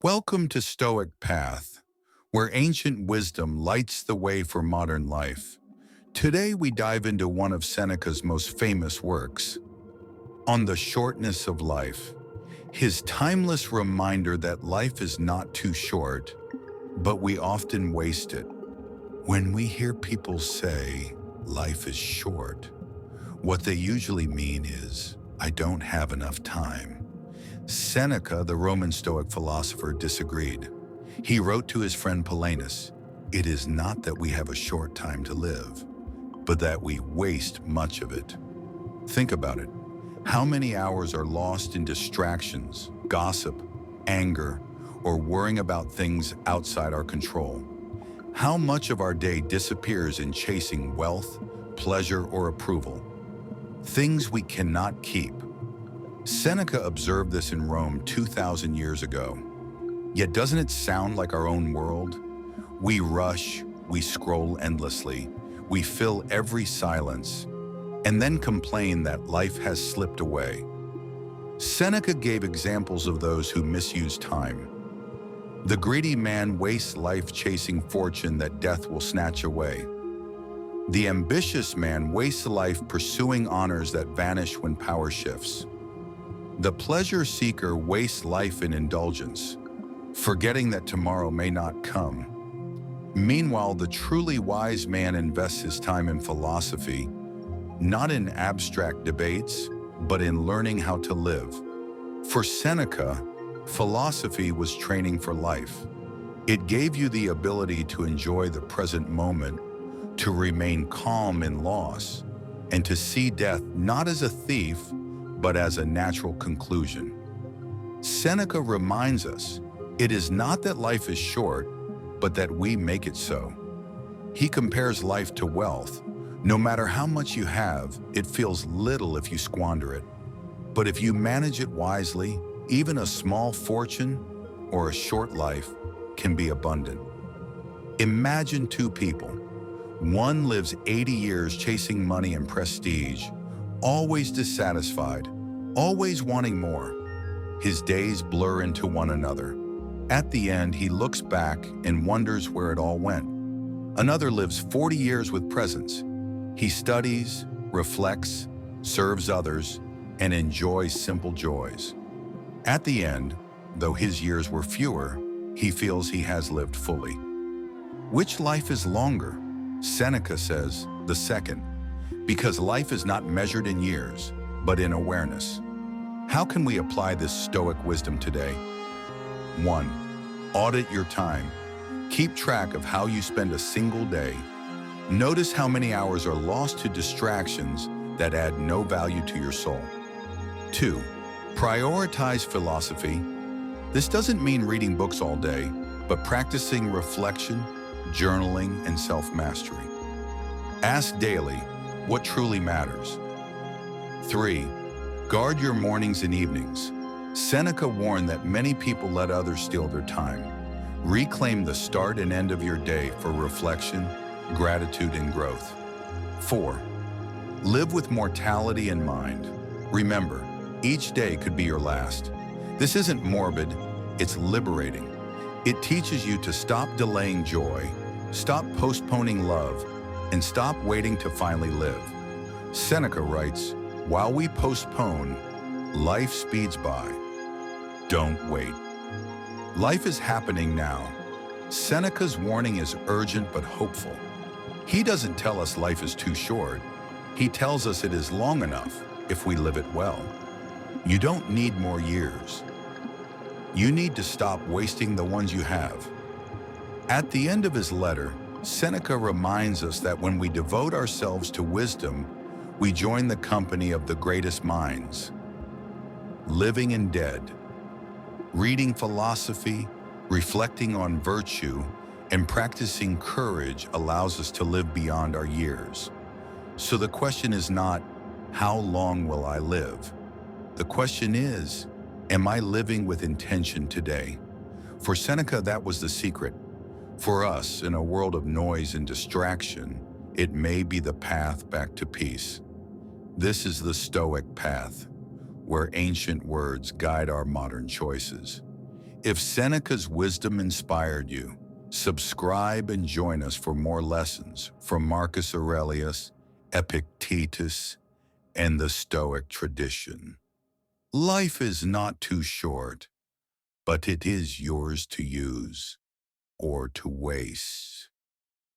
Welcome to Stoic Path, where ancient wisdom lights the way for modern life. Today we dive into one of Seneca's most famous works, On the Shortness of Life, his timeless reminder that life is not too short, but we often waste it. When we hear people say, life is short, what they usually mean is, I don't have enough time. Seneca, the Roman Stoic philosopher, disagreed. He wrote to his friend Paulinus, "It is not that we have a short time to live, but that we waste much of it." Think about it. How many hours are lost in distractions, gossip, anger, or worrying about things outside our control? How much of our day disappears in chasing wealth, pleasure, or approval? Things we cannot keep. Seneca observed this in Rome 2,000 years ago. Yet doesn't it sound like our own world? We rush, we scroll endlessly, we fill every silence, and then complain that life has slipped away. Seneca gave examples of those who misuse time. The greedy man wastes life chasing fortune that death will snatch away. The ambitious man wastes life pursuing honors that vanish when power shifts. The pleasure seeker wastes life in indulgence, forgetting that tomorrow may not come. Meanwhile, the truly wise man invests his time in philosophy, not in abstract debates, but in learning how to live. For Seneca, philosophy was training for life. It gave you the ability to enjoy the present moment, to remain calm in loss, and to see death not as a thief, but as a natural conclusion. Seneca reminds us, it is not that life is short, but that we make it so. He compares life to wealth. No matter how much you have, it feels little if you squander it. But if you manage it wisely, even a small fortune or a short life can be abundant. Imagine two people. One lives 80 years chasing money and prestige, always dissatisfied, always wanting more. His days blur into one another. At the end, he looks back and wonders where it all went. Another lives 40 years with presence. He studies, reflects, serves others, and enjoys simple joys. At the end, though his years were fewer, he feels he has lived fully. Which life is longer? Seneca says, the second, because life is not measured in years, but in awareness. How can we apply this Stoic wisdom today? 1. Audit your time. Keep track of how you spend a single day. Notice how many hours are lost to distractions that add no value to your soul. 2. Prioritize philosophy. This doesn't mean reading books all day, but practicing reflection, journaling, and self-mastery. Ask daily, what truly matters? 3. Guard your mornings and evenings. Seneca warned that many people let others steal their time. Reclaim the start and end of your day for reflection, gratitude, and growth. 4. Live with mortality in mind. Remember, each day could be your last. This isn't morbid, it's liberating. It teaches you to stop delaying joy, stop postponing love, and stop waiting to finally live. Seneca writes, while we postpone, life speeds by. Don't wait. Life is happening now. Seneca's warning is urgent but hopeful. He doesn't tell us life is too short. He tells us it is long enough if we live it well. You don't need more years. You need to stop wasting the ones you have. At the end of his letter, Seneca reminds us that when we devote ourselves to wisdom, we join the company of the greatest minds. Living and dead, reading philosophy, reflecting on virtue, and practicing courage allows us to live beyond our years. So the question is not, how long will I live? The question is, am I living with intention today? For Seneca, that was the secret. For us, in a world of noise and distraction, it may be the path back to peace. This is the Stoic path, where ancient words guide our modern choices. If Seneca's wisdom inspired you, subscribe and join us for more lessons from Marcus Aurelius, Epictetus, and the Stoic tradition. Life is not too short, but it is yours to use or to waste.